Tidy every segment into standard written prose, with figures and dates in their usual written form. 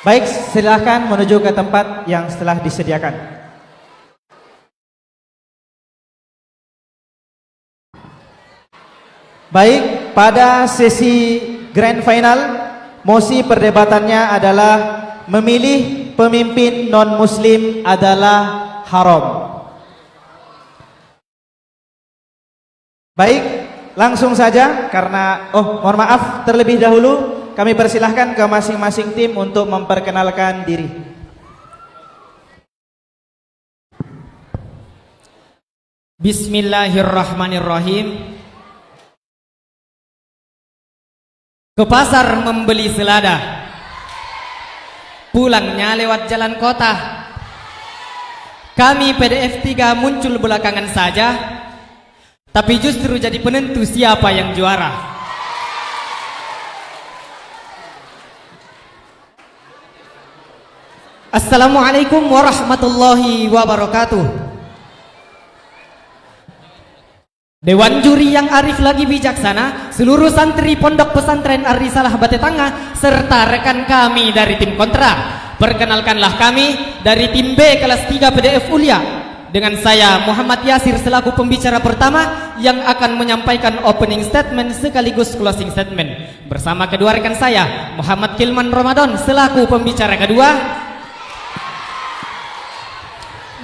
Baik, silahkan menuju ke tempat yang setelah disediakan. Baik, pada sesi grand final, mosi perdebatannya adalah memilih pemimpin non-muslim adalah haram. Baik, langsung saja karena mohon maaf terlebih dahulu kami persilahkan ke masing-masing tim untuk memperkenalkan diri. Bismillahirrahmanirrahim. Ke pasar membeli selada, pulangnya lewat jalan kota. Kami PDF 3 muncul belakangan saja, tapi justru jadi penentu siapa yang juara. Assalamualaikum warahmatullahi wabarakatuh. Dewan juri yang arif lagi bijaksana, seluruh santri pondok pesantren Ar-Risalah Bate Tangah, serta rekan kami dari tim kontra. Perkenalkanlah kami dari tim B kelas 3 PDF Ulia. Dengan saya Muhammad Yasir selaku pembicara pertama yang akan menyampaikan opening statement sekaligus closing statement. Bersama kedua rekan saya Muhammad Kilman Ramadan selaku pembicara kedua,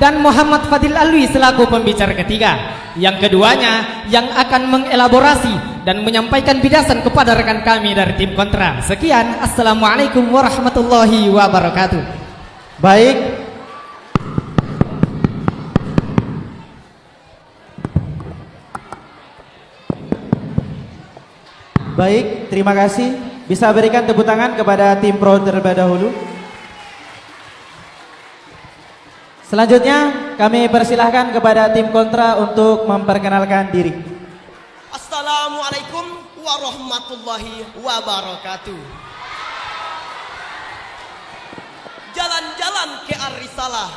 dan Muhammad Fadil Alwi selaku pembicara ketiga. Yang keduanya yang akan mengelaborasi dan menyampaikan bidasan kepada rekan kami dari tim kontra. Sekian, assalamualaikum warahmatullahi wabarakatuh. Baik. Baik, terima kasih. Bisa berikan tepuk tangan kepada tim pro terlebih dahulu. Selanjutnya kami persilahkan kepada tim kontra untuk memperkenalkan diri. Assalamualaikum warahmatullahi wabarakatuh. Jalan-jalan ke Ar-Risalah,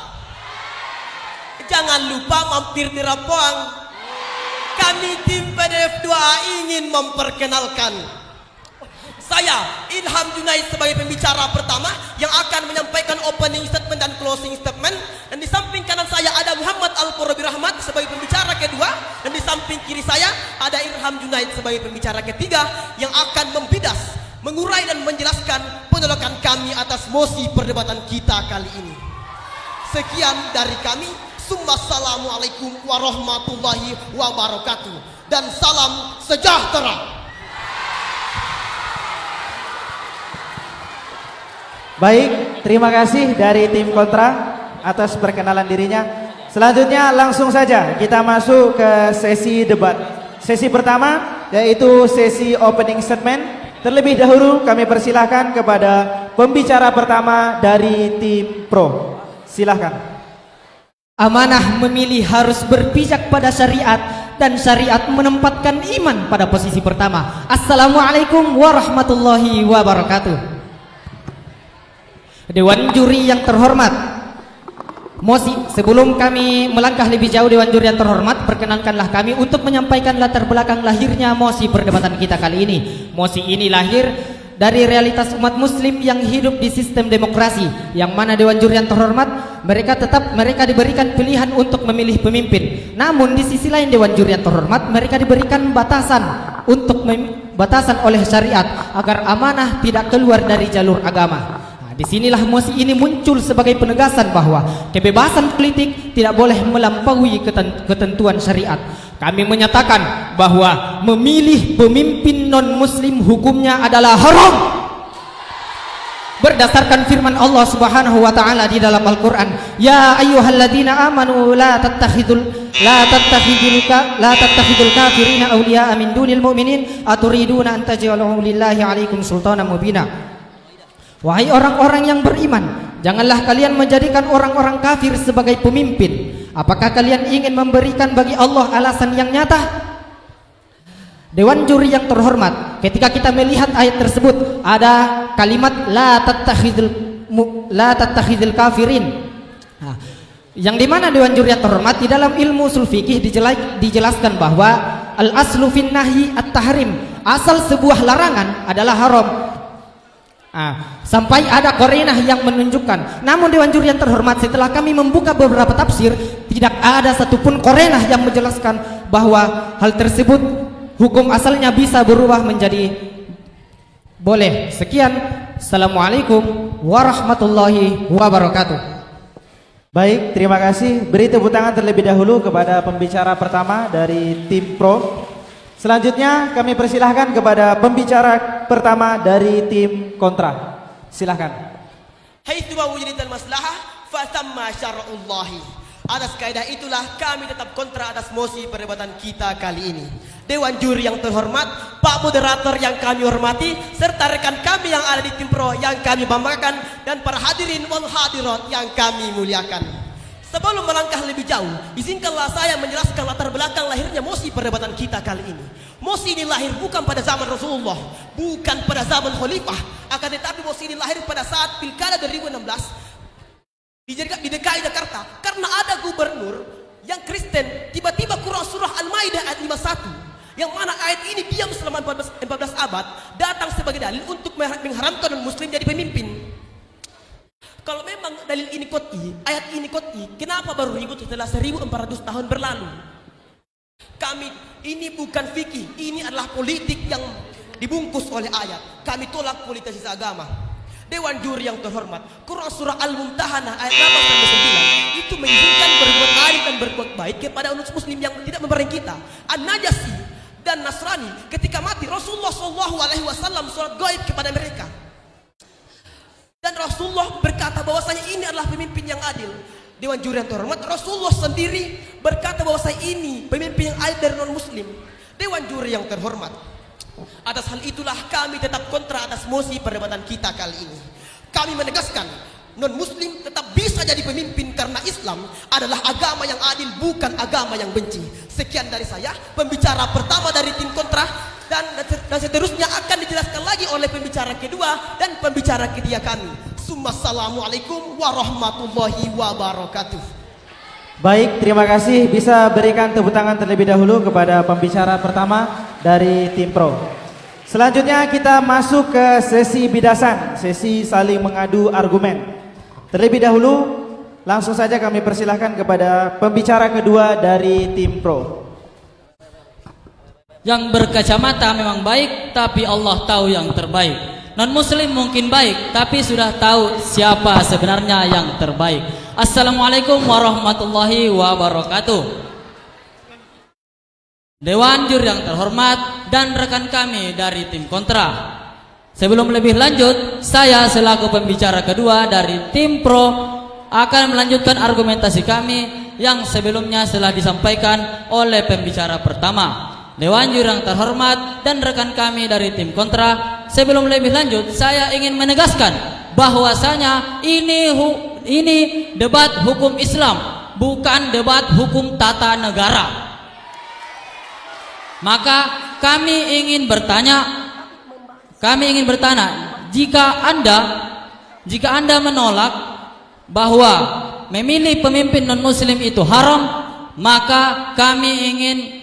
jangan lupa mampir di Rampoang. Kami tim PDF 2 ingin memperkenalkan saya Ilham Junaid sebagai pembicara pertama yang akan menyampaikan opening statement dan closing statement. Dan di samping kanan saya ada Muhammad Al-Qurabi Rahmat sebagai pembicara kedua, dan di samping kiri saya ada Ilham Junaid sebagai pembicara ketiga yang akan membidas, mengurai dan menjelaskan penolakan kami atas mosi perdebatan kita kali ini. Sekian dari kami. Assalamualaikum warahmatullahi wabarakatuh dan salam sejahtera. Baik, terima kasih dari tim kontra atas perkenalan dirinya. Selanjutnya langsung saja kita masuk ke sesi debat. Sesi pertama yaitu sesi opening statement. Terlebih dahulu kami persilahkan kepada pembicara pertama dari tim pro. Silahkan. Amanah memilih harus berpijak pada syariat, dan syariat menempatkan iman pada posisi pertama. Assalamualaikum warahmatullahi wabarakatuh. Dewan juri yang terhormat, mosi sebelum kami melangkah lebih jauh, Dewan juri yang terhormat, perkenankanlah kami untuk menyampaikan latar belakang lahirnya mosi perdebatan kita kali ini. Mosi ini lahir dari realitas umat muslim yang hidup di sistem demokrasi, yang mana Dewan juri yang terhormat mereka diberikan pilihan untuk memilih pemimpin. Namun di sisi lain Dewan juri yang terhormat mereka diberikan batasan batasan oleh syariat agar amanah tidak keluar dari jalur agama. Disinilah mosi ini muncul sebagai penegasan bahwa kebebasan politik tidak boleh melampaui ketentuan syariat. Kami menyatakan bahwa memilih pemimpin non-muslim hukumnya adalah haram berdasarkan firman Allah Subhanahu wa taala di dalam Al-Qur'an, ya ayyuhalladzina amanu la tattakhidul kafirina awliya'a min dunil mu'minin aturiduna an taj'alu lillahi 'alaikum sultanan mubina. Wahai orang-orang yang beriman, janganlah kalian menjadikan orang-orang kafir sebagai pemimpin. Apakah kalian ingin memberikan bagi Allah alasan yang nyata? Dewan juri yang terhormat, ketika kita melihat ayat tersebut ada kalimat la tattakhidul kafirin, yang dimana Dewan juri yang terhormat di dalam ilmu ushul fikih dijelaskan bahwa al aslu fin nahyi at-tahrim, asal sebuah larangan adalah haram. Sampai ada korinah yang menunjukkan. Namun Dewan Juri yang terhormat, setelah kami membuka beberapa tafsir, tidak ada satupun korinah yang menjelaskan bahwa hal tersebut hukum asalnya bisa berubah menjadi boleh. Sekian. Assalamualaikum warahmatullahi wabarakatuh. Baik, terima kasih. Beri tepuk tangan terlebih dahulu kepada pembicara pertama dari tim Pro. Selanjutnya kami persilahkan kepada pembicara pertama dari tim Kontra. Silahkan. Haitsu wujidatil maslahah fatamma syara'ullahi. Atas kaidah itulah kami tetap kontra atas mosi perdebatan kita kali ini. Dewan juri yang terhormat, Pak moderator yang kami hormati, serta rekan kami yang ada di tim Pro yang kami banggakan, dan para hadirin wal hadirat yang kami muliakan. Sebelum melangkah lebih jauh, izinkanlah saya menjelaskan latar belakang lahirnya mosi perdebatan kita kali ini. Mosi ini lahir bukan pada zaman Rasulullah, bukan pada zaman Khalifah, akan tetapi mosi ini lahir pada saat Pilkada 2016 di DKI Jakarta, karena ada gubernur yang Kristen tiba-tiba Quran surah Al-Maidah ayat 51, yang mana ayat ini diam selama 14 abad, datang sebagai dalil untuk mengharamkan non-muslim jadi pemimpin. Kalau memang dalil ini qot'i, ayat ini qot'i, kenapa baru ribut setelah 1400 tahun berlalu? Kami ini bukan fikih, ini adalah politik yang dibungkus oleh ayat. Kami tolak politisasi agama. Dewan juri yang terhormat, Quran surah Al-Mumtahanah ayat 8-9 itu mengizinkan berbuat adil dan berbuat baik kepada umat muslim yang tidak membareng kita. An-Najasi dan Nasrani ketika mati, Rasulullah SAW sholat gaib kepada mereka, dan Rasulullah berkata bahwasanya ini adalah pemimpin yang adil. Dewan juri yang terhormat, Rasulullah sendiri berkata bahwasanya ini pemimpin yang adil dari non muslim. Dewan juri yang terhormat, atas hal itulah kami tetap kontra atas mosi perdebatan kita kali ini. Kami menegaskan non muslim tetap bisa jadi pemimpin karena Islam adalah agama yang adil, bukan agama yang benci. Sekian dari saya, pembicara pertama dari tim kontra, dan seterusnya akan dijelaskan lagi oleh pembicara kedua dan pembicara ketiga kami. Assalamualaikum warahmatullahi wabarakatuh. Baik, terima kasih. Bisa berikan tepuk tangan terlebih dahulu kepada pembicara pertama dari tim Pro. Selanjutnya kita masuk ke sesi bidasan, sesi saling mengadu argumen. Terlebih dahulu langsung saja kami persilahkan kepada pembicara kedua dari tim Pro. Yang berkacamata memang baik, tapi Allah tahu yang terbaik. Non muslim mungkin baik, tapi sudah tahu siapa sebenarnya yang terbaik. Assalamualaikum warahmatullahi wabarakatuh. Dewan juri yang terhormat dan rekan kami dari tim kontra, sebelum lebih lanjut, saya selaku pembicara kedua dari tim Pro akan melanjutkan argumentasi kami yang sebelumnya telah disampaikan oleh pembicara pertama. Dewan juri yang terhormat dan rekan kami dari tim kontra, sebelum lebih lanjut saya ingin menegaskan bahwasanya ini debat hukum Islam, bukan debat hukum tata negara. Maka kami ingin bertanya, jika Anda menolak bahwa memilih pemimpin non muslim itu haram, maka kami ingin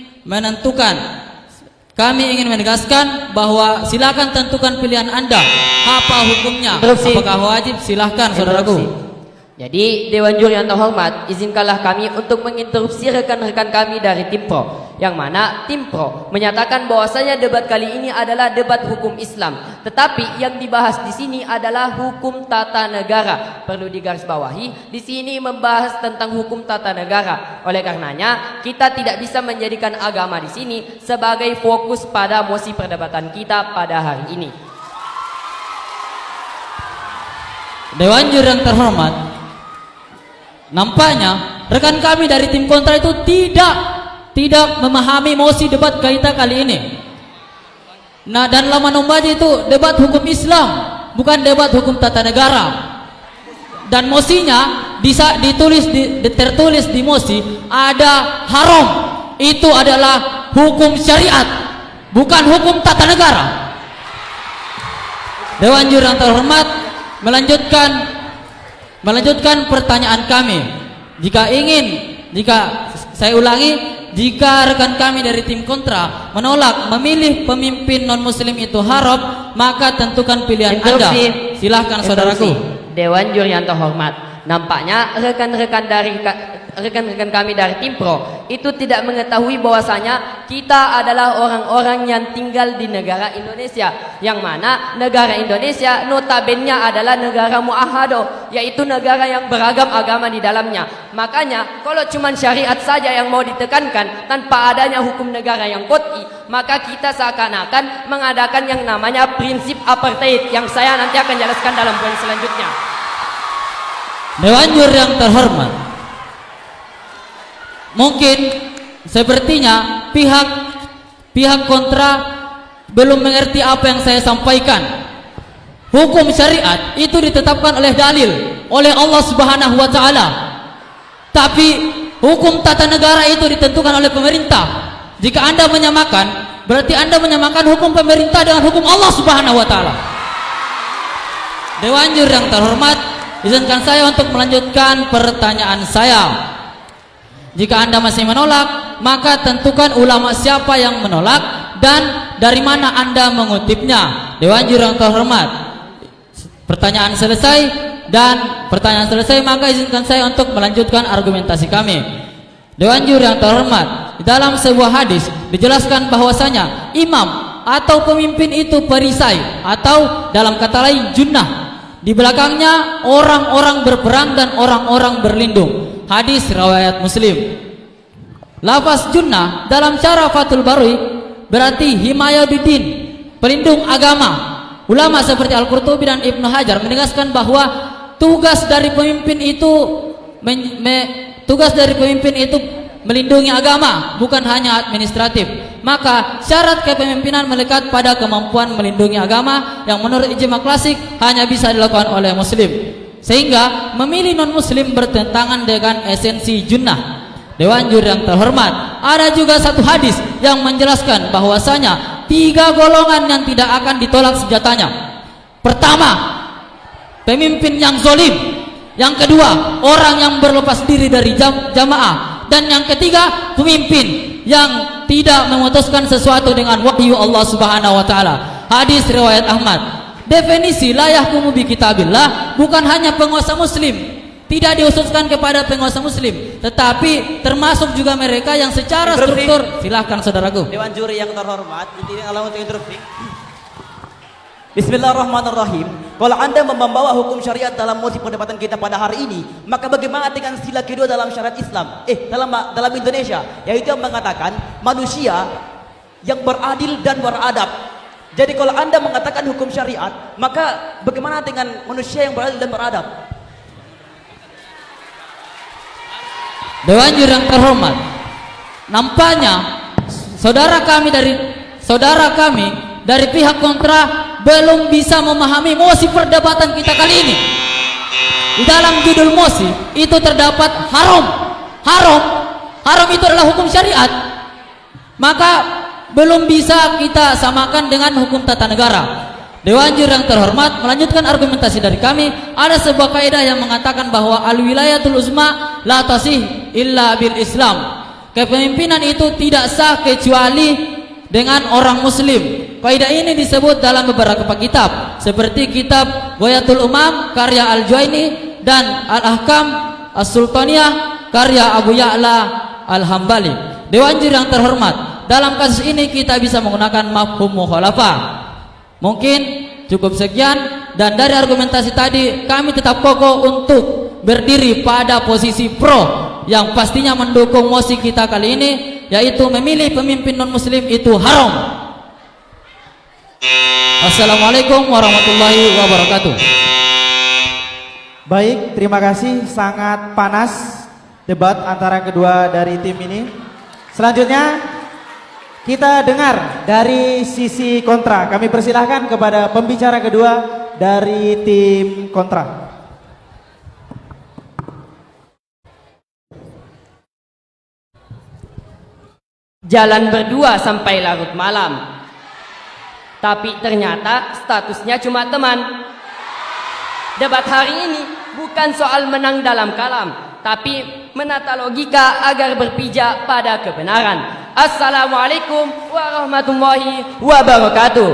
menegaskan bahwa silakan tentukan pilihan Anda. Apa hukumnya? Apakah wajib? Silahkan saudaraku. Jadi Dewan Juri yang terhormat, izinkanlah kami untuk menginterupsi rekan-rekan kami dari tim Pro, yang mana tim Pro menyatakan bahwasanya debat kali ini adalah debat hukum Islam, tetapi yang dibahas di sini adalah hukum tata negara. Perlu digarisbawahi, di sini membahas tentang hukum tata negara. Oleh karenanya, kita tidak bisa menjadikan agama di sini sebagai fokus pada mosi perdebatan kita pada hari ini. Dewan juri yang terhormat, nampaknya rekan kami dari tim kontra itu tidak memahami mosi debat kita kali ini. Nah, dan lama membaca itu debat hukum Islam, bukan debat hukum tata negara. Dan mosinya tertulis di mosi ada haram. Itu adalah hukum syariat, bukan hukum tata negara. Dewan juri yang terhormat melanjutkan pertanyaan kami. Saya ulangi, jika rekan kami dari tim kontra menolak memilih pemimpin non muslim itu haram, maka tentukan pilihan Anda. Silahkan saudaraku. Dewan Juri yang terhormat, nampaknya rekan-rekan kami dari tim pro itu tidak mengetahui bahwasanya kita adalah orang-orang yang tinggal di negara Indonesia, yang mana negara Indonesia notabene adalah negara muahado, yaitu negara yang beragam agama di dalamnya. Makanya kalau cuma syariat saja yang mau ditekankan tanpa adanya hukum negara yang qot'i, maka kita seakan-akan mengadakan yang namanya prinsip apartheid, yang saya nanti akan jelaskan dalam poin selanjutnya. Dewan Juri yang terhormat, mungkin sepertinya pihak kontra belum mengerti apa yang saya sampaikan. Hukum syariat itu ditetapkan oleh dalil oleh Allah Subhanahu wa taala. Tapi hukum tata negara itu ditentukan oleh pemerintah. Jika Anda menyamakan, berarti Anda menyamakan hukum pemerintah dengan hukum Allah Subhanahu wa taala. Dewan Juri yang terhormat, izinkan saya untuk melanjutkan pertanyaan saya. Jika Anda masih menolak, maka tentukan ulama siapa yang menolak dan dari mana Anda mengutipnya. Dewan Juri yang terhormat, pertanyaan selesai, maka izinkan saya untuk melanjutkan argumentasi kami. Dewan Juri yang terhormat, di dalam sebuah hadis dijelaskan bahwasanya imam atau pemimpin itu perisai atau dalam kata lain junnah. Di belakangnya orang-orang berperang dan orang-orang berlindung. Hadis riwayat Muslim. Lafaz junnah dalam cara Fathul Bari berarti himayatuddin, pelindung agama. Ulama seperti Al-Qurtubi dan Ibnu Hajar menegaskan bahwa tugas dari pemimpin itu melindungi agama, bukan hanya administratif. Maka syarat kepemimpinan melekat pada kemampuan melindungi agama yang menurut ijma klasik hanya bisa dilakukan oleh muslim, sehingga memilih non muslim bertentangan dengan esensi junnah. Dewan Juri yang terhormat, ada juga satu hadis yang menjelaskan bahwasanya 3 golongan yang tidak akan ditolak senjatanya. Pertama, pemimpin yang zalim. Yang kedua, orang yang berlepas diri dari jamaah. Dan yang ketiga, pemimpin yang tidak memutuskan sesuatu dengan wahyu Allah Subhanahu wa taala. Hadis riwayat Ahmad. Definisi la yahkumu bi kitabillah bukan hanya penguasa muslim, tidak dihususkan kepada penguasa muslim, tetapi termasuk juga mereka yang secara struktur. Silahkan saudaraku. Dewan Juri yang terhormat, intinya kalau untuk interupsi. Bismillahirrahmanirrahim. Kalau Anda membawa hukum syariat dalam mosi perdebatan kita pada hari ini, maka bagaimana dengan sila kedua dalam syariat Islam? Dalam Indonesia, yaitu yang mengatakan manusia yang beradil dan beradab. Jadi kalau Anda mengatakan hukum syariat, maka bagaimana dengan manusia yang beradil dan beradab? Dewan Juri yang terhormat, nampaknya saudara kami dari pihak kontra belum bisa memahami mosi perdebatan kita kali ini. Di dalam judul mosi itu terdapat haram itu adalah hukum syariat, maka belum bisa kita samakan dengan hukum tata negara. Dewan Juri yang terhormat, melanjutkan argumentasi dari kami, ada sebuah kaidah yang mengatakan bahwa al-wilayatul uzma la tasih illa bil Islam. Kepemimpinan itu tidak sah kecuali dengan orang muslim. Kaidah ini disebut dalam beberapa kitab seperti kitab Ghayatul Umam karya Al-Juwaini dan Al-Ahkam As-Sultaniyah karya Abu Ya'la Al-Hambali. Dewan Juri yang terhormat, dalam kasus ini kita bisa menggunakan mafhum mukhalafah. Mungkin cukup sekian, dan dari argumentasi tadi kami tetap kokoh untuk berdiri pada posisi pro yang pastinya mendukung mosi kita kali ini, yaitu memilih pemimpin non muslim itu haram. Assalamualaikum warahmatullahi wabarakatuh. Baik, terima kasih. Sangat panas debat antara kedua dari tim ini. Selanjutnya kita dengar dari sisi kontra. Kami persilahkan kepada pembicara kedua dari tim kontra. Jalan berdua sampai larut malam, tapi ternyata statusnya cuma teman. Debat hari ini bukan soal menang dalam kalam, tapi menata logika agar berpijak pada kebenaran. Assalamualaikum warahmatullahi wabarakatuh.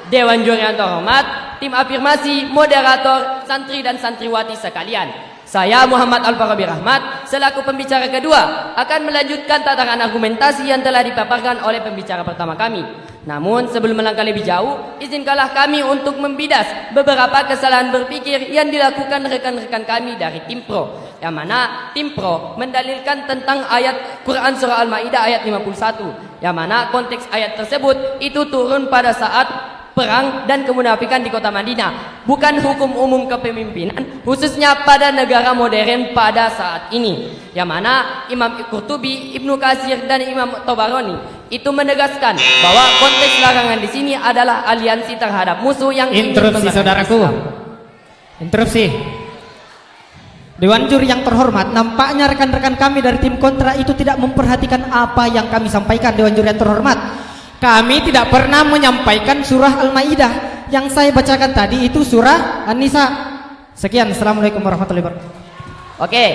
Dewan Juri yang terhormat, tim afirmasi, moderator, santri dan santriwati sekalian. Saya Muhammad Al-Farabi Rahmat selaku pembicara kedua akan melanjutkan tataran argumentasi yang telah dipaparkan oleh pembicara pertama kami. Namun sebelum melangkah lebih jauh, izinkanlah kami untuk membidas beberapa kesalahan berpikir yang dilakukan rekan-rekan kami dari tim Pro. Yang mana tim Pro mendalilkan tentang ayat Quran Surah Al-Ma'idah ayat 51. Yang mana konteks ayat tersebut itu turun pada saat perang dan kemunafikan di kota Madinah, bukan hukum umum kepemimpinan khususnya pada negara modern pada saat ini. Yang mana Imam Qurtubi, Ibnu Katsir dan Imam Tabarani itu menegaskan bahwa konteks larangan di sini adalah aliansi terhadap musuh yang ingin Interupsi memerangi saudaraku. Islam. Interupsi. Dewan juri yang terhormat, nampaknya rekan-rekan kami dari tim kontra itu tidak memperhatikan apa yang kami sampaikan. Dewan juri yang terhormat, kami tidak pernah menyampaikan surah Al-Ma'idah. Yang saya bacakan tadi itu surah An-Nisa. Sekian, assalamualaikum warahmatullahi wabarakatuh. Oke,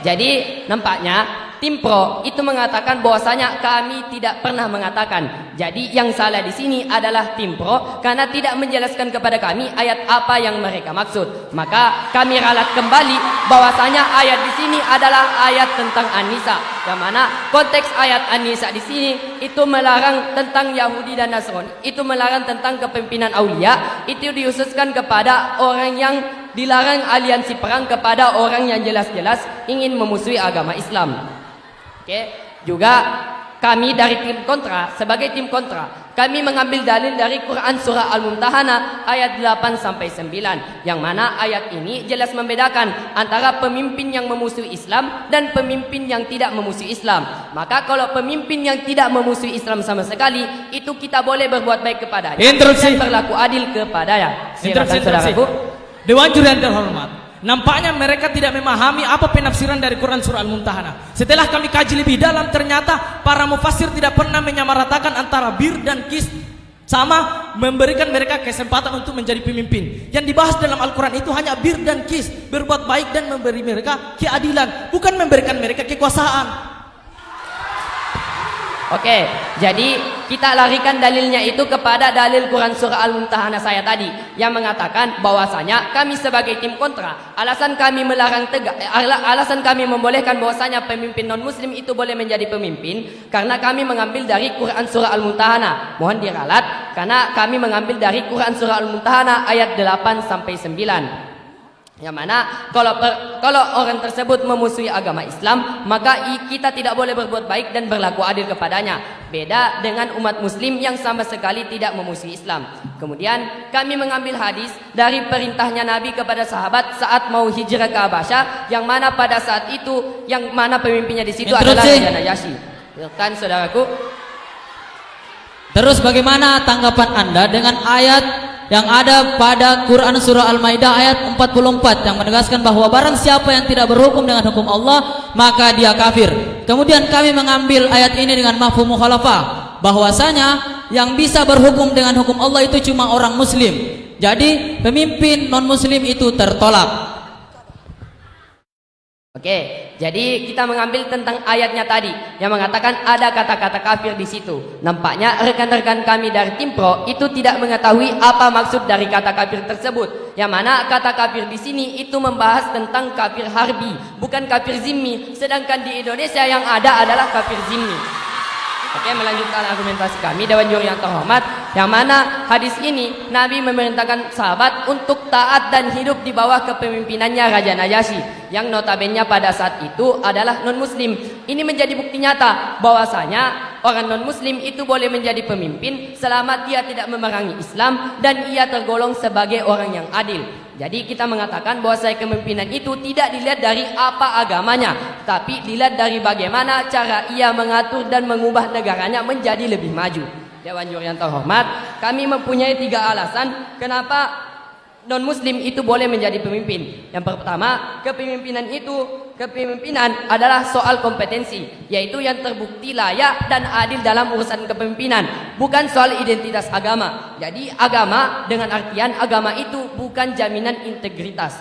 jadi nampaknya tim Pro itu mengatakan bahwasanya kami tidak pernah mengatakan. Jadi yang salah di sini adalah tim Pro karena tidak menjelaskan kepada kami ayat apa yang mereka maksud. Maka kami ralat kembali bahwasanya ayat di sini adalah ayat tentang An-Nisa. Yang mana konteks ayat An-Nisa di sini itu melarang tentang Yahudi dan Nasrani. Itu melarang tentang kepemimpinan aulia. Itu dihususkan kepada orang yang dilarang aliansi perang kepada orang yang jelas-jelas ingin memusuhi agama Islam. Oke, juga kami dari tim kontra, sebagai tim kontra, kami mengambil dalil dari Quran surah Al-Mumtahanah ayat 8 sampai 9, yang mana ayat ini jelas membedakan antara pemimpin yang memusuhi Islam dan pemimpin yang tidak memusuhi Islam. Maka kalau pemimpin yang tidak memusuhi Islam sama sekali, itu kita boleh berbuat baik kepadanya Interupsi. dan berlaku adil kepadanya. Silakan Interupsi. saudaraku. Dewan juri yang terhormat, nampaknya mereka tidak memahami apa penafsiran dari Quran surah Al-Mumtahanah. Setelah kami kaji lebih dalam, ternyata para mufassir tidak pernah menyamaratakan antara bir dan kis, sama memberikan mereka kesempatan untuk menjadi pemimpin. Yang dibahas dalam Al-Quran itu hanya bir dan kis, berbuat baik dan memberi mereka keadilan, bukan memberikan mereka kekuasaan. Oke, jadi kita larikan dalilnya itu kepada dalil Quran surah Al-Mumtahanah saya tadi yang mengatakan bahwasanya kami sebagai tim kontra, alasan kami melarang alasan kami membolehkan bahwasanya pemimpin non muslim itu boleh menjadi pemimpin karena kami mengambil dari Quran surah Al-Mumtahanah. Mohon diralat karena kami mengambil dari Quran surah Al-Mumtahanah ayat 8 sampai 9. Yang mana kalau orang tersebut memusuhi agama Islam, maka kita tidak boleh berbuat baik dan berlaku adil kepadanya. Beda dengan umat muslim yang sama sekali tidak memusuhi Islam. Kemudian kami mengambil hadis dari perintahnya Nabi kepada sahabat saat mau hijrah ke Habasyah, yang mana pada saat itu yang mana pemimpinnya di situ adalah Raja Najasyi. Kan saudaraku? Terus bagaimana tanggapan Anda dengan ayat yang ada pada Quran surah Al-Maidah ayat 44 yang menegaskan bahwa barang siapa yang tidak berhukum dengan hukum Allah maka dia kafir. Kemudian kami mengambil ayat ini dengan mafhum mukhalafah, bahwasanya yang bisa berhukum dengan hukum Allah itu cuma orang muslim. Jadi pemimpin non muslim itu tertolak. Oke, jadi kita mengambil tentang ayatnya tadi yang mengatakan ada kata-kata kafir di situ. Nampaknya rekan-rekan kami dari tim Pro itu tidak mengetahui apa maksud dari kata kafir tersebut. Yang mana kata kafir di sini itu membahas tentang kafir harbi, bukan kafir zimmi. Sedangkan di Indonesia yang ada adalah kafir zimmi. Oke, melanjutkan argumentasi kami Dewan Juri yang terhormat, yang mana hadis ini Nabi memerintahkan sahabat untuk taat dan hidup di bawah kepemimpinannya Raja Najasyi, yang notabene pada saat itu adalah non muslim. Ini menjadi bukti nyata bahwasanya orang non muslim itu boleh menjadi pemimpin selama dia tidak memerangi Islam dan ia tergolong sebagai orang yang adil. Jadi kita mengatakan bahwa kepemimpinan itu tidak dilihat dari apa agamanya, tapi dilihat dari bagaimana cara ia mengatur dan mengubah negaranya menjadi lebih maju. Dewan Juri yang terhormat, kami mempunyai 3 alasan kenapa non muslim itu boleh menjadi pemimpin. Yang pertama, kepemimpinan adalah soal kompetensi, yaitu yang terbukti layak dan adil dalam urusan kepemimpinan, bukan soal identitas agama. Jadi agama dengan artian agama itu bukan jaminan integritas.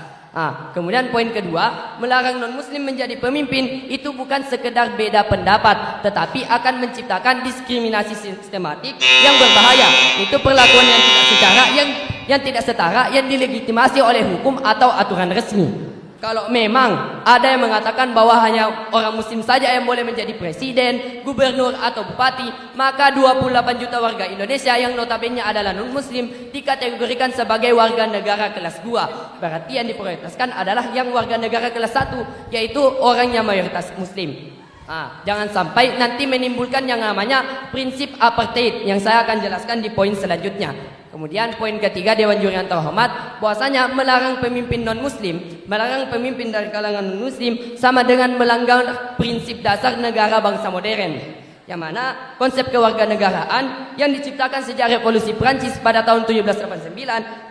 Kemudian poin kedua, melarang non-muslim menjadi pemimpin itu bukan sekedar beda pendapat, tetapi akan menciptakan diskriminasi sistematik yang berbahaya. Itu perlakuan yang tidak setara yang dilegitimasi oleh hukum atau aturan resmi. Kalau memang ada yang mengatakan bahwa hanya orang muslim saja yang boleh menjadi presiden, gubernur atau bupati, maka 28 juta warga Indonesia yang notabene adalah non-muslim dikategorikan sebagai warga negara kelas 2. Berarti yang diprioritaskan adalah yang warga negara kelas 1, yaitu orang yang mayoritas muslim. Jangan sampai nanti menimbulkan yang namanya prinsip apartheid yang saya akan jelaskan di poin selanjutnya. Kemudian poin ketiga, Dewan Juri yang terhormat, bahwasanya melarang pemimpin non-muslim, melarang pemimpin dari kalangan non-muslim sama dengan melanggar prinsip dasar negara bangsa modern. Yang mana konsep kewarganegaraan yang diciptakan sejak revolusi Prancis pada tahun 1789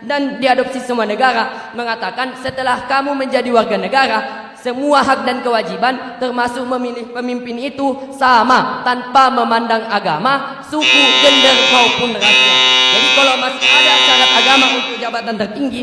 dan diadopsi semua negara mengatakan setelah kamu menjadi warga negara, semua hak dan kewajiban termasuk memilih pemimpin itu sama tanpa memandang agama, suku, gender maupun rasnya. Jadi kalau masih ada syarat agama untuk jabatan tertinggi,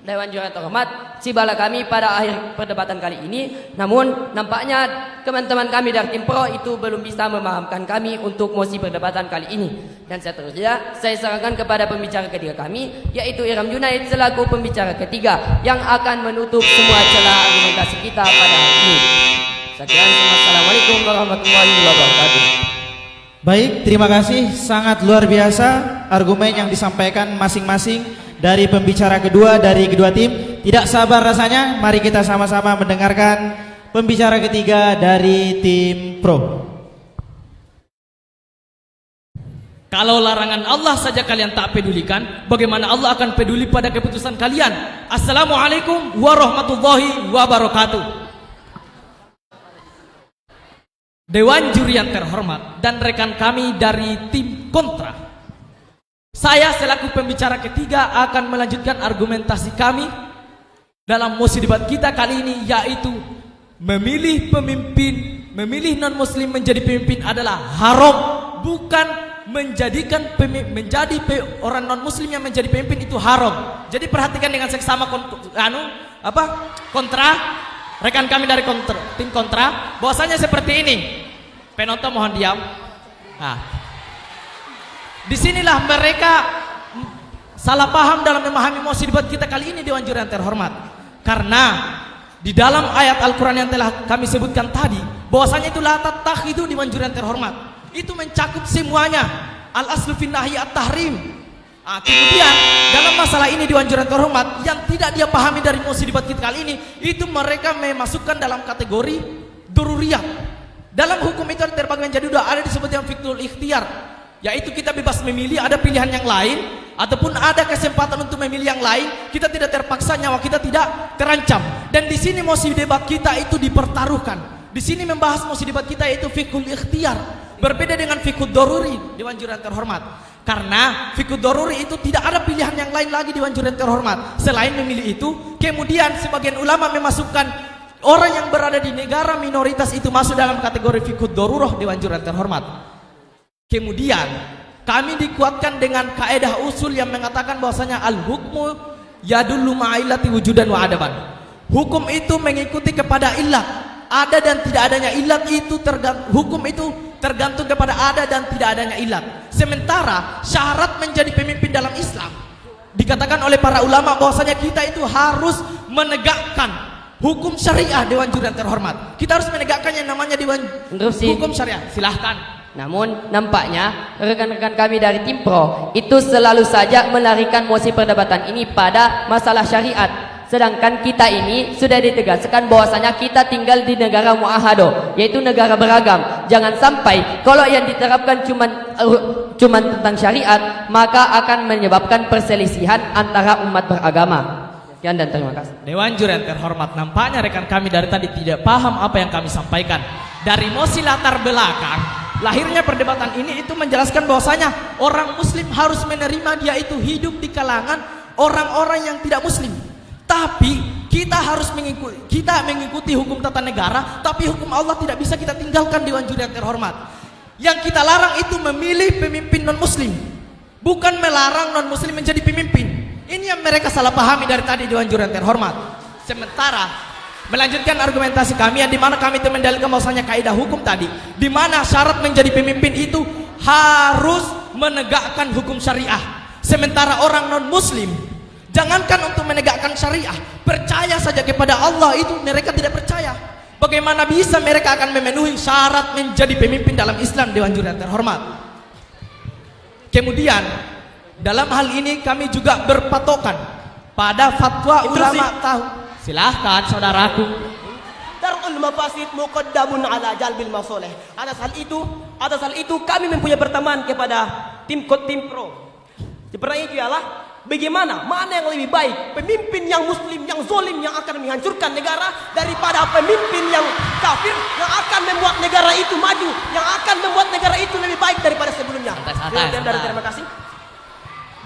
Dewan Juri yang terhormat, sibala kami pada akhir perdebatan kali ini. Namun nampaknya teman-teman kami dari tim pro itu belum bisa memahamkan kami untuk mosi perdebatan kali ini. Dan seterusnya saya sarankan kepada pembicara ketiga kami, yaitu Iram Junaid selaku pembicara ketiga yang akan menutup semua celah argumentasi kita pada hari ini. Sekian, wassalamualaikum warahmatullahi wabarakatuh. Baik, terima kasih. Sangat luar biasa argumen yang disampaikan masing-masing dari pembicara kedua dari kedua tim. Tidak sabar rasanya, mari kita sama-sama mendengarkan pembicara ketiga dari tim pro. Kalau larangan Allah saja kalian tak pedulikan, bagaimana Allah akan peduli pada keputusan kalian? Assalamualaikum warahmatullahi wabarakatuh. Dewan Juri yang terhormat dan rekan kami dari tim kontra, saya selaku pembicara ketiga akan melanjutkan argumentasi kami dalam mosi debat kita kali ini, yaitu memilih non-muslim menjadi pemimpin adalah haram, bukan menjadi orang non-muslim yang menjadi pemimpin itu haram. Jadi perhatikan dengan seksama kontra, rekan kami dari tim kontra, bahwasanya seperti ini. Penonton mohon diam. Disinilah mereka salah paham dalam memahami mosi debat kita kali ini, Dewan Juri yang terhormat. Karena di dalam ayat Al-Quran yang telah kami sebutkan tadi, bahwasanya itu la tattakhidu, Dewan Juri yang terhormat, itu mencakup semuanya. Al-aslu fin nahyi at-tahrim. Kemudian dalam masalah ini, Dewan Juri yang terhormat, yang tidak dia pahami dari mosi debat kita kali ini, itu mereka memasukkan dalam kategori dururiyah. Dalam hukum itu terbagi menjadi dua, ada disebut yang fiqhul ikhtiar, yaitu kita bebas memilih, ada pilihan yang lain, ataupun ada kesempatan untuk memilih yang lain, kita tidak terpaksa, nyawa kita tidak terancam. Dan di sini mosi debat kita itu dipertaruhkan. Di sini membahas mosi debat kita yaitu fiqhul ikhtiar, berbeda dengan fiqhul daruri, Dewan Juri yang terhormat. Karena fiqhul daruri itu tidak ada pilihan yang lain lagi, Dewan Juri yang terhormat, selain memilih itu. Kemudian sebagian ulama memasukkan orang yang berada di negara minoritas itu masuk dalam kategori fiqhul darurah, Dewan Juri yang terhormat. Kemudian kami dikuatkan dengan kaedah usul yang mengatakan bahwasanya al-hukmu yadullu ma'ilati wujudan wa adaban. Hukum itu mengikuti kepada ilat, ada dan tidak adanya ilat itu hukum itu tergantung kepada ada dan tidak adanya ilat. Sementara syarat menjadi pemimpin dalam Islam dikatakan oleh para ulama bahwasanya kita itu harus menegakkan hukum syariah, Dewan Juri yang terhormat. Kita harus menegakkan yang namanya hukum syariah. Silahkan. Namun nampaknya rekan-rekan kami dari tim pro itu selalu saja melarikan mosi perdebatan ini pada masalah syariat. Sedangkan kita ini sudah ditegaskan bahwasanya kita tinggal di negara muahado, yaitu negara beragam. Jangan sampai kalau yang diterapkan cuman tentang syariat, maka akan menyebabkan perselisihan antara umat beragama. Sekian dan terima kasih. Dewan Juri yang terhormat, nampaknya rekan kami dari tadi tidak paham apa yang kami sampaikan. Dari mosi latar belakang lahirnya perdebatan ini itu menjelaskan bahwasanya orang muslim harus menerima dia itu hidup di kalangan orang-orang yang tidak muslim. Tapi kita harus mengikuti hukum tata negara, tapi hukum Allah tidak bisa kita tinggalkan, Dewan Juri yang terhormat. Yang kita larang itu memilih pemimpin non muslim, bukan melarang non muslim menjadi pemimpin. Ini yang mereka salah pahami dari tadi, Dewan Juri yang terhormat. Sementara melanjutkan argumentasi kami yang dimana kami itu mendalilkan bahwasanya kaidah hukum tadi, dimana syarat menjadi pemimpin itu harus menegakkan hukum syariah. Sementara orang non muslim, jangankan untuk menegakkan syariah, percaya saja kepada Allah itu mereka tidak percaya. Bagaimana bisa mereka akan memenuhi syarat menjadi pemimpin dalam Islam, Dewan Juri yang terhormat? Kemudian dalam hal ini kami juga berpatokan pada fatwa ulama tahu. Silahkan saudaraku. Darul mafasid muqaddamun ala jalbil masoleh. Atas hal itu kami mempunyai pertemanan kepada tim pro. Pertanyaan itu ialah bagaimana, mana yang lebih baik, pemimpin yang muslim, yang zolim, yang akan menghancurkan negara, daripada pemimpin yang kafir, yang akan membuat negara itu maju, yang akan membuat negara itu lebih baik daripada sebelumnya. Terima kasih.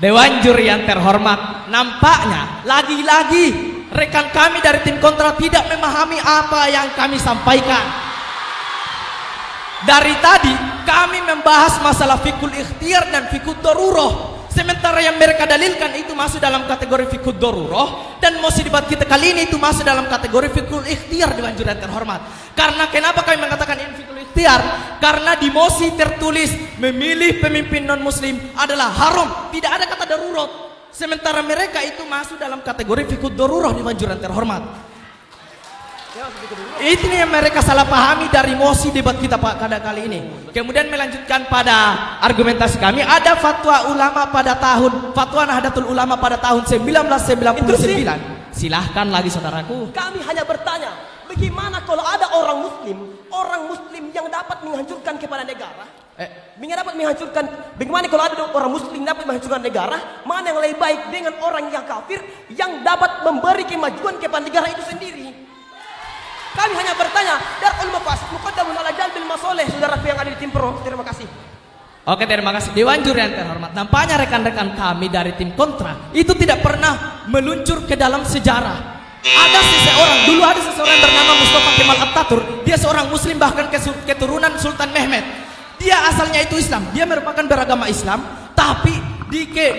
Dewan Juri yang terhormat, nampaknya lagi-lagi rekan kami dari tim kontra tidak memahami apa yang kami sampaikan. Dari tadi kami membahas masalah fikul ikhtiar dan fikul daruroh. Sementara yang mereka dalilkan itu masuk dalam kategori fikul daruroh, dan mosi debat kita kali ini itu masuk dalam kategori fikul ikhtiar, Dewan Juri yang terhormat. Karena kenapa kami mengatakan ini fikul ikhtiar? Karena di mosi tertulis memilih pemimpin non muslim adalah haram, tidak ada kata darurat. Sementara mereka itu masuk dalam kategori fikul daruroh, Dewan Juri yang terhormat. Itu yang mereka salah pahami dari mosi debat kita pada kali ini. Kemudian melanjutkan pada argumentasi kami, ada fatwa ulama pada tahun, fatwa Nahdlatul Ulama pada tahun 1999. Silahkan lagi saudaraku. Kami hanya bertanya, bagaimana kalau ada orang muslim yang dapat menghancurkan kepala negara? Bagaimana kalau ada orang muslim dapat menghancurkan negara? Mana yang lebih baik dengan orang yang kafir yang dapat memberi kemajuan kepada negara itu sendiri? Kami hanya bertanya, darul mafasid muqaddamun ala jalbil masoleh, saudaraku yang ada di tim pro. Terima kasih. Oke, terima kasih Dewan Juri yang terhormat. Nampaknya rekan-rekan kami dari tim kontra itu tidak pernah meluncur ke dalam sejarah. Dulu ada seseorang bernama Mustafa Kemal Atatürk. Dia seorang muslim, bahkan keturunan Sultan Mehmet. Dia asalnya itu Islam, dia merupakan beragama Islam, tapi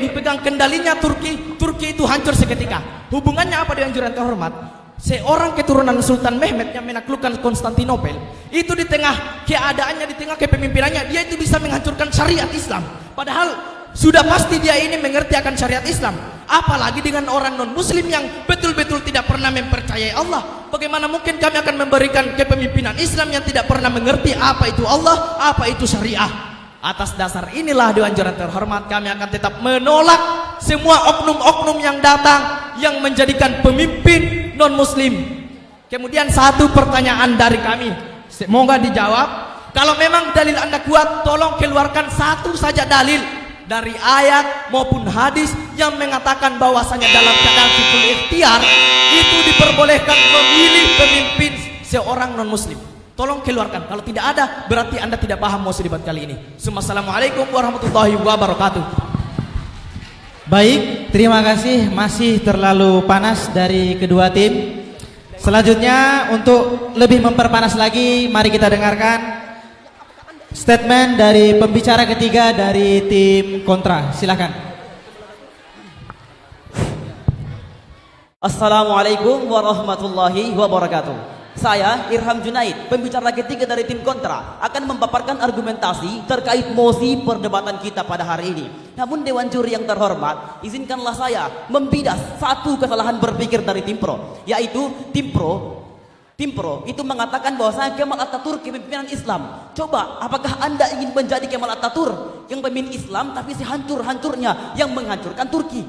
dipegang kendalinya Turki itu hancur seketika. Hubungannya apa dengan Juri yang terhormat? Seorang keturunan Sultan Mehmet yang menaklukkan Konstantinopel itu di tengah keadaannya, di tengah kepemimpinannya, dia itu bisa menghancurkan syariat Islam. Padahal sudah pasti dia ini mengerti akan syariat Islam. Apalagi dengan orang non muslim yang betul-betul tidak pernah mempercayai Allah. Bagaimana mungkin kami akan memberikan kepemimpinan Islam yang tidak pernah mengerti apa itu Allah, apa itu syariah? Atas dasar inilah Dewan Juri yang terhormat, kami akan tetap menolak semua oknum-oknum yang datang yang menjadikan pemimpin non muslim. Kemudian satu pertanyaan dari kami, semoga dijawab. Kalau memang dalil Anda kuat, tolong keluarkan satu saja dalil dari ayat maupun hadis yang mengatakan bahwasanya dalam keadaan fikul ikhtiar itu diperbolehkan memilih pemimpin seorang non muslim. Tolong keluarkan. Kalau tidak ada, berarti Anda tidak paham mosi debat kali ini. Assalamualaikum warahmatullahi wabarakatuh. Baik, terima kasih. Masih terlalu panas dari kedua tim. Selanjutnya untuk lebih memperpanas lagi, mari kita dengarkan statement dari pembicara ketiga dari tim kontra. Silakan. Assalamualaikum warahmatullahi wabarakatuh. Saya Irham Junaid, pembicara ketiga dari tim kontra, akan memaparkan argumentasi terkait mosi perdebatan kita pada hari ini. Namun Dewan Juri yang terhormat, izinkanlah saya membidas satu kesalahan berpikir dari tim pro, yaitu tim pro itu mengatakan bahwasanya Kemal Atatürk kepemimpinan Islam. Coba, apakah Anda ingin menjadi Kemal Atatürk yang pemimpin Islam tapi sehancur-hancurnya yang menghancurkan Turki?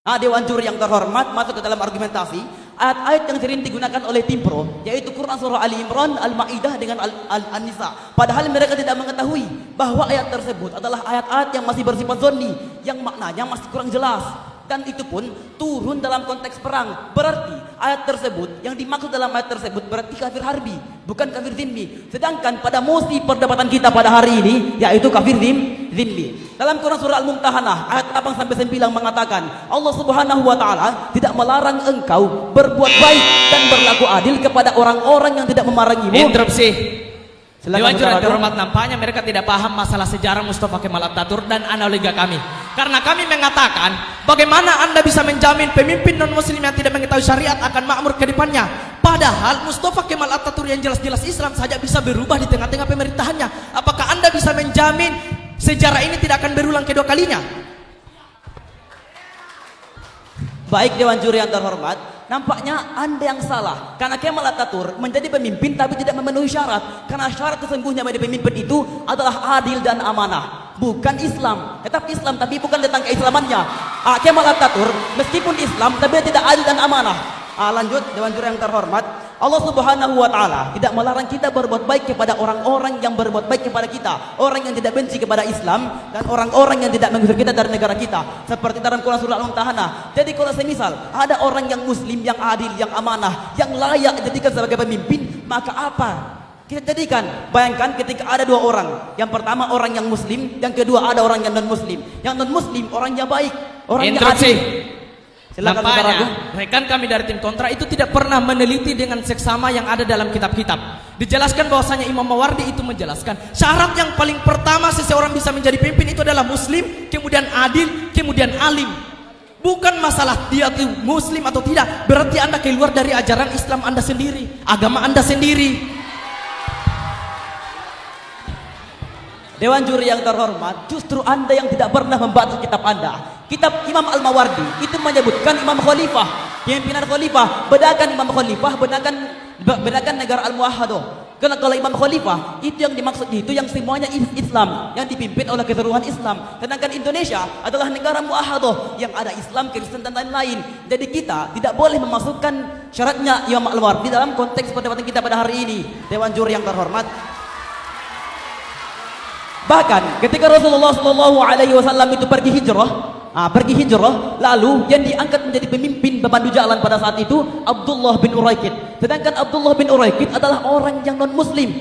Nah, Dewan Juri yang terhormat, masuk ke dalam argumentasi ayat-ayat yang sering digunakan oleh tim pro, yaitu Quran surah Ali Imran, Al-Maidah dengan Al-Nisa. Padahal mereka tidak mengetahui bahwa ayat tersebut adalah ayat-ayat yang masih bersifat zonni, yang maknanya masih kurang jelas. Dan itu pun turun dalam konteks perang. Berarti ayat tersebut, yang dimaksud dalam ayat tersebut berarti kafir harbi, bukan kafir zimmi. Sedangkan pada mosi perdebatan kita pada hari ini, yaitu kafir zimmi. Dalam Quran surah Al-Mumtahanah ayat 8-9 mengatakan, Allah Subhanahu wa taala tidak melarang engkau berbuat baik dan berlaku adil kepada orang-orang yang tidak memerangimu. Interupsi. Dewan Juri yang terhormat, nampaknya mereka tidak paham masalah sejarah Mustafa Kemal Atatürk dan analogi kami. Karena kami mengatakan, bagaimana Anda bisa menjamin pemimpin non-muslim yang tidak mengetahui syariat akan makmur ke depannya? Padahal Mustafa Kemal Atatürk yang jelas-jelas Islam saja bisa berubah di tengah-tengah pemerintahannya. Apakah Anda bisa menjamin sejarah ini tidak akan berulang kedua kalinya? Baik Dewan Juri yang terhormat, nampaknya Anda yang salah. Karena Kemal Atatürk menjadi pemimpin tapi tidak memenuhi syarat. Karena syarat sesungguhnya menjadi pemimpin itu adalah adil dan amanah. Bukan Islam. Tetap Islam tapi bukan tentang keislamannya. Kemal Atatürk meskipun Islam tapi tidak adil dan amanah. Lanjut Dewan Juri yang terhormat, Allah Subhanahu wa taala tidak melarang kita berbuat baik kepada orang-orang yang berbuat baik kepada kita, orang yang tidak benci kepada Islam dan orang-orang yang tidak mengusir kita dari negara kita. Seperti dalam Quran surah Al-Mumtahanah. Jadi kalau semisal ada orang yang muslim, yang adil, yang amanah, yang layak dijadikan sebagai pemimpin, maka apa kita jadikan? Bayangkan ketika ada dua orang. Yang pertama orang yang muslim, yang kedua ada orang yang non muslim. Yang non muslim orangnya baik, orangnya adil. Silakan saudaraku. Nampaknya rekan kami dari tim kontra itu tidak pernah meneliti dengan seksama yang ada dalam kitab-kitab. Dijelaskan bahwasanya Imam Mawardi itu menjelaskan syarat yang paling pertama seseorang bisa menjadi pemimpin itu adalah muslim, kemudian adil, kemudian alim. Bukan masalah dia itu muslim atau tidak. Berarti Anda keluar dari ajaran Islam Anda sendiri, agama Anda sendiri. Dewan Juri yang terhormat, justru Anda yang tidak pernah membaca kitab Anda. Kitab Imam Al-Mawardi itu menyebutkan Imam Khalifah, pimpinan Khalifah, bedakan Imam Khalifah, bedakan negara Al-Muwahhadah. Karena kalau Imam Khalifah itu yang dimaksud itu yang semuanya Islam, yang dipimpin oleh keseluruhan Islam. Sedangkan Indonesia adalah negara Muwahhadah yang ada Islam, Kristen dan lain-lain. Jadi kita tidak boleh memasukkan syaratnya Imam Al-Mawardi dalam konteks perdebatan kita pada hari ini. Dewan Juri yang terhormat, bahkan ketika Rasulullah SAW itu pergi hijrah, lalu yang diangkat menjadi pemimpin pemandu jalan pada saat itu Abdullah bin Uraikid. Sedangkan Abdullah bin Uraikid adalah orang yang non muslim.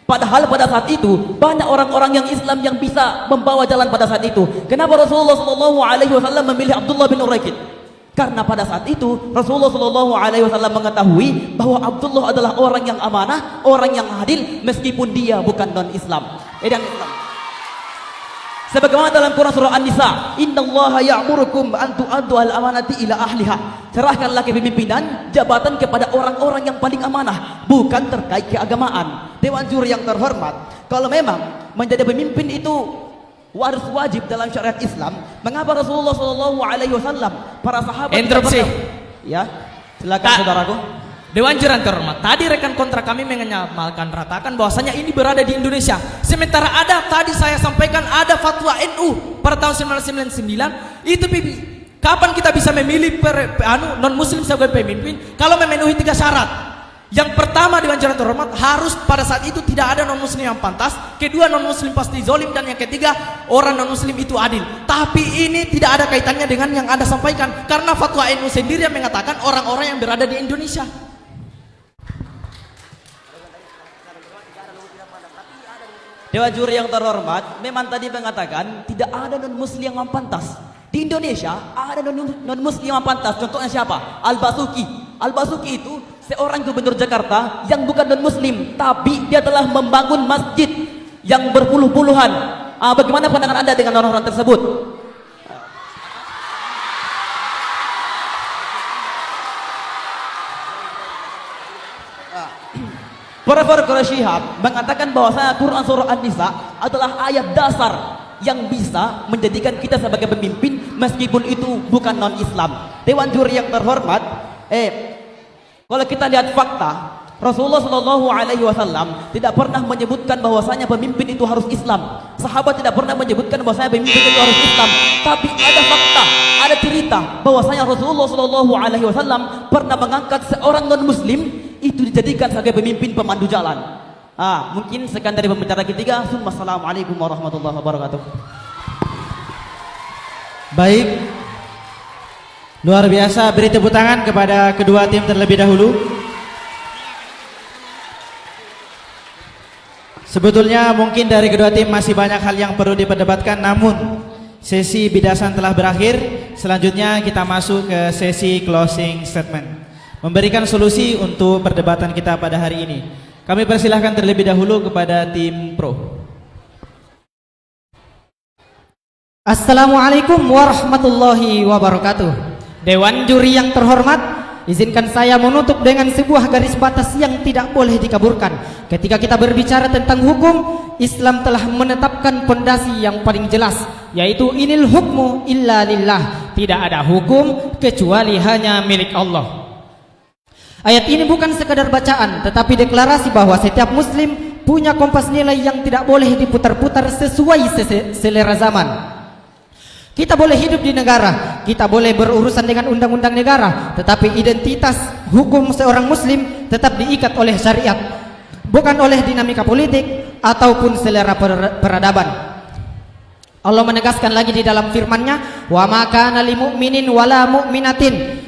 Padahal pada saat itu banyak orang-orang yang Islam yang bisa membawa jalan pada saat itu. Kenapa Rasulullah SAW memilih Abdullah bin Uraikid? Karena pada saat itu Rasulullah SAW mengetahui bahwa Abdullah adalah orang yang amanah, orang yang adil meskipun dia bukan non Islam. Islam. Sebagaimana dalam Quran surah An-Nisa, innallaha ya'murukum an tu'addu al-amanati ila ahliha. Serahkanlah kepemimpinan jabatan kepada orang-orang yang paling amanah, bukan terkait keagamaan. Dewan Juri yang terhormat, kalau memang menjadi pemimpin itu harus wajib dalam syariat Islam, mengapa Rasulullah SAW, para sahabat interupsi. Ya, silakan saudaraku. Dewan Juri yang terhormat, tadi rekan kontra kami menyamalkan ratakan bahwasanya ini berada di Indonesia. Sementara ada tadi saya sampaikan ada fatwa NU pada tahun 1999. Itu kapan kita bisa memilih non muslim sebagai pemimpin kalau memenuhi 3 syarat. Yang pertama Dewan Juri yang terhormat, harus pada saat itu tidak ada non muslim yang pantas. Kedua, non muslim pasti zolim, dan yang ketiga orang non muslim itu adil. Tapi ini tidak ada kaitannya dengan yang Anda sampaikan, karena fatwa NU sendiri yang mengatakan orang-orang yang berada di Indonesia. Dewan Juri yang terhormat, memang tadi mengatakan tidak ada non muslim yang pantas. Di Indonesia ada non muslim yang pantas. Contohnya siapa? Al-Basuki. Al-Basuki itu seorang gubernur Jakarta yang bukan non muslim, tapi dia telah membangun masjid yang berpuluh-puluhan. Bagaimana pandangan Anda dengan orang-orang tersebut? Profesor Quraisyihab mengatakan bahwasanya Quran surah An-Nisa adalah ayat dasar yang bisa menjadikan kita sebagai pemimpin meskipun itu bukan non-Islam. Dewan Juri yang terhormat, kalau kita lihat fakta, Rasulullah SAW tidak pernah menyebutkan bahwasanya pemimpin itu harus Islam. Sahabat tidak pernah menyebutkan bahwasanya pemimpin itu harus Islam. Tapi ada fakta, ada cerita bahwasanya Rasulullah SAW pernah mengangkat seorang non-Muslim itu dijadikan sebagai pemimpin pemandu jalan. Mungkin sekian dari pembicara ketiga. Assalamualaikum warahmatullahi wabarakatuh. Baik, luar biasa. Beri tepuk tangan kepada kedua tim terlebih dahulu. Sebetulnya mungkin dari kedua tim masih banyak hal yang perlu diperdebatkan, namun sesi bidasan telah berakhir. Selanjutnya kita masuk ke sesi closing statement, memberikan solusi untuk perdebatan kita pada hari ini. Kami persilahkan terlebih dahulu kepada tim pro. Assalamualaikum warahmatullahi wabarakatuh. Dewan juri yang terhormat, izinkan saya menutup dengan sebuah garis batas yang tidak boleh dikaburkan. Ketika kita berbicara tentang hukum, Islam telah menetapkan pondasi yang paling jelas, yaitu inil hukmu illa lillah. Tidak ada hukum kecuali hanya milik Allah. Ayat ini bukan sekadar bacaan, tetapi deklarasi bahwa setiap muslim punya kompas nilai yang tidak boleh diputar-putar sesuai selera zaman. Kita boleh hidup di negara, kita boleh berurusan dengan undang-undang negara, tetapi identitas hukum seorang muslim tetap diikat oleh syariat, bukan oleh dinamika politik ataupun selera peradaban. Allah menegaskan lagi di dalam firman-Nya, "Wa ma kana lil mu'minin wala mu'minatin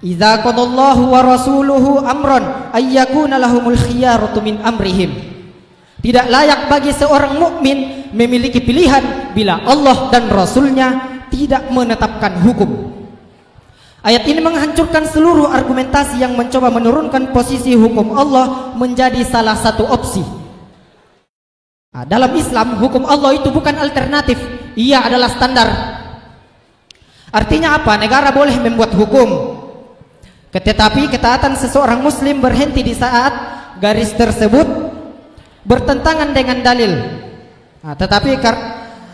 idza qadallahu wa rasuluhu amran ay yakuna lahumul khiyaratu min amrihim." Tidak layak bagi seorang mukmin memiliki pilihan bila Allah dan Rasul-Nya tidak menetapkan hukum. Ayat ini menghancurkan seluruh argumentasi yang mencoba menurunkan posisi hukum Allah menjadi salah satu opsi. Dalam Islam, hukum Allah itu bukan alternatif, ia adalah standar. Artinya apa? Negara boleh membuat hukum, tetapi ketaatan seseorang muslim berhenti di saat garis tersebut bertentangan dengan dalil.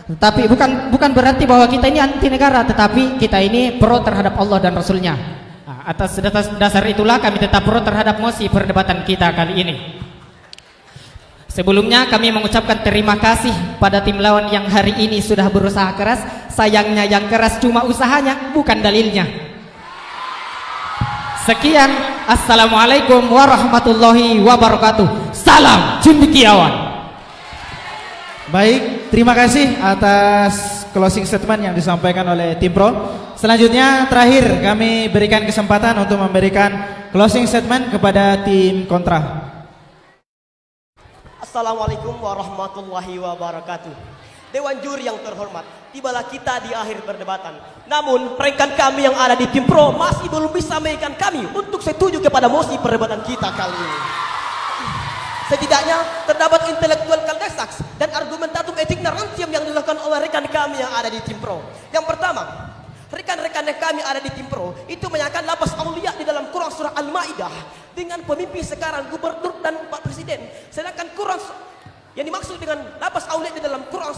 Tetapi bukan berarti bahwa kita ini anti negara, tetapi kita ini pro terhadap Allah dan Rasulnya. Atas dasar itulah kami tetap pro terhadap mosi perdebatan kita kali ini. Sebelumnya kami mengucapkan terima kasih pada tim lawan yang hari ini sudah berusaha keras. Sayangnya yang keras cuma usahanya, bukan dalilnya. Sekian, assalamualaikum warahmatullahi wabarakatuh. Salam cendekiawan. Baik, terima kasih atas closing statement yang disampaikan oleh tim pro. Selanjutnya terakhir kami berikan kesempatan untuk memberikan closing statement kepada tim kontra. Assalamualaikum warahmatullahi wabarakatuh. Dewan juri yang terhormat, tibalah kita di akhir perdebatan. Namun rekan kami yang ada di tim pro masih belum bisa meyakinkan kami untuk setuju kepada mosi perdebatan kita kali ini. Setidaknya terdapat intelektual kaldesak dan argumentatum etik rantium yang dilakukan oleh rekan kami yang ada di tim pro. Yang pertama, rekan-rekan kami ada di tim pro itu menyatakan lapas aulia di dalam Quran surah Al-Maidah dengan pemimpin sekarang gubernur dan Pak Presiden. Sedangkan Quran yang dimaksud dengan lapas aulia di dalam Quran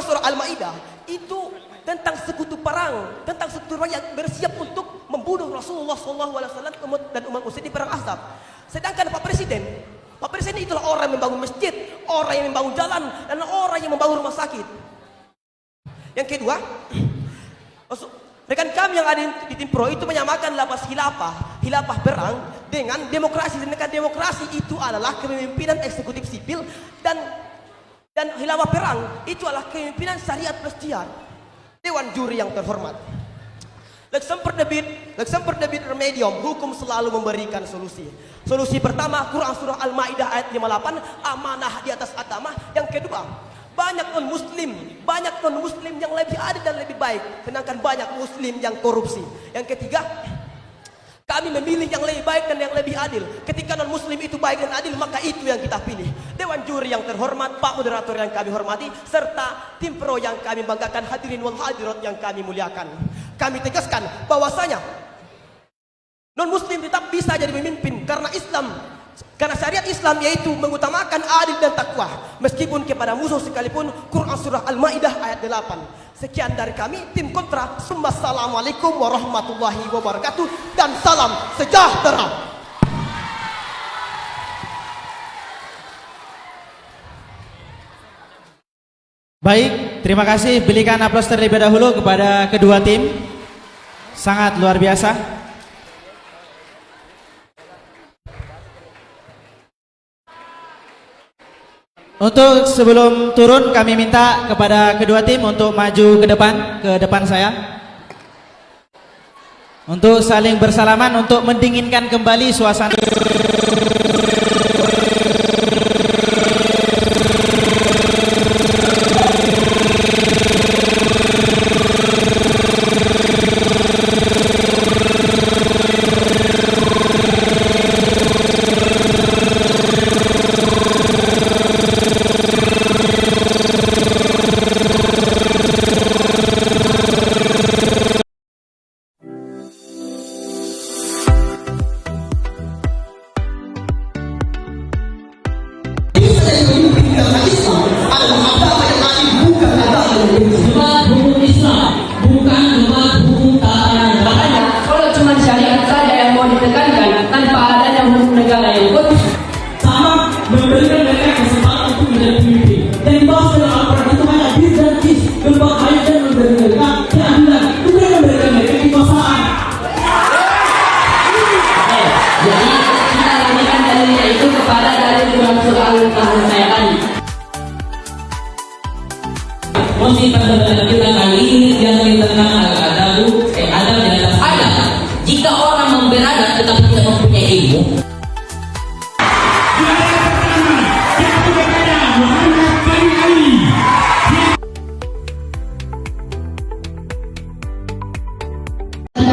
surah Al-Maidah itu tentang sekutu perang, tentang sekutu rakyat bersiap untuk membunuh Rasulullah SAW dan umat muslim di perang Ahzab. Sedangkan Pak Presiden itulah orang yang membangun masjid, orang yang membangun jalan, dan orang yang membangun rumah sakit. Yang kedua, rekan kami yang ada di tim pro itu menyamakan lapas hilafah perang dengan demokrasi. Sedangkan demokrasi itu adalah kepemimpinan eksekutif sipil dan hilafah perang itu adalah kepemimpinan syariat plus jihad. Dewan juri yang terhormat, Leksem perdebit remedium, hukum selalu memberikan solusi. Solusi pertama, Quran surah Al-Maidah ayat 58, amanah di atas atamah. Yang kedua, banyak non muslim yang lebih adil dan lebih baik, sedangkan banyak muslim yang korupsi. Yang ketiga, kami memilih yang lebih baik dan yang lebih adil. Ketika non muslim itu baik dan adil, maka itu yang kita pilih. Dewan juri yang terhormat, Pak moderator yang kami hormati, serta tim pro yang kami banggakan, hadirin wal hadirat yang kami muliakan. Kami tegaskan bahwasanya non muslim tetap bisa jadi pemimpin karena syariat Islam yaitu mengutamakan adil dan takwa meskipun kepada musuh sekalipun. Quran surah Al-Maidah ayat 8. Sekian dari kami tim kontra. Assalamualaikum warahmatullahi wabarakatuh dan salam sejahtera. Baik, terima kasih. Berikan aplaus terlebih dahulu kepada kedua tim. Sangat luar biasa. Untuk sebelum turun kami minta kepada kedua tim untuk maju ke depan saya. Untuk saling bersalaman untuk mendinginkan kembali suasana.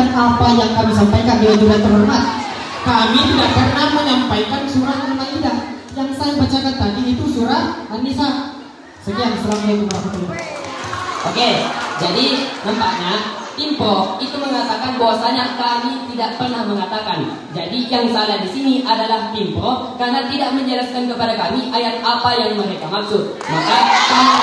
dengan apa yang kami sampaikan Dewan Juri yang terhormat. Kami tidak pernah menyampaikan surat Al-Maidah. Yang saya bacakan tadi itu surah An-Nisa. Sekian, assalamualaikum warahmatullahi wabarakatuh. Oke, jadi nampaknya tim pro itu mengatakan bahwasanya kami tidak pernah mengatakan. Jadi yang salah di sini adalah tim pro karena tidak menjelaskan kepada kami ayat apa yang mereka maksud. Maka kami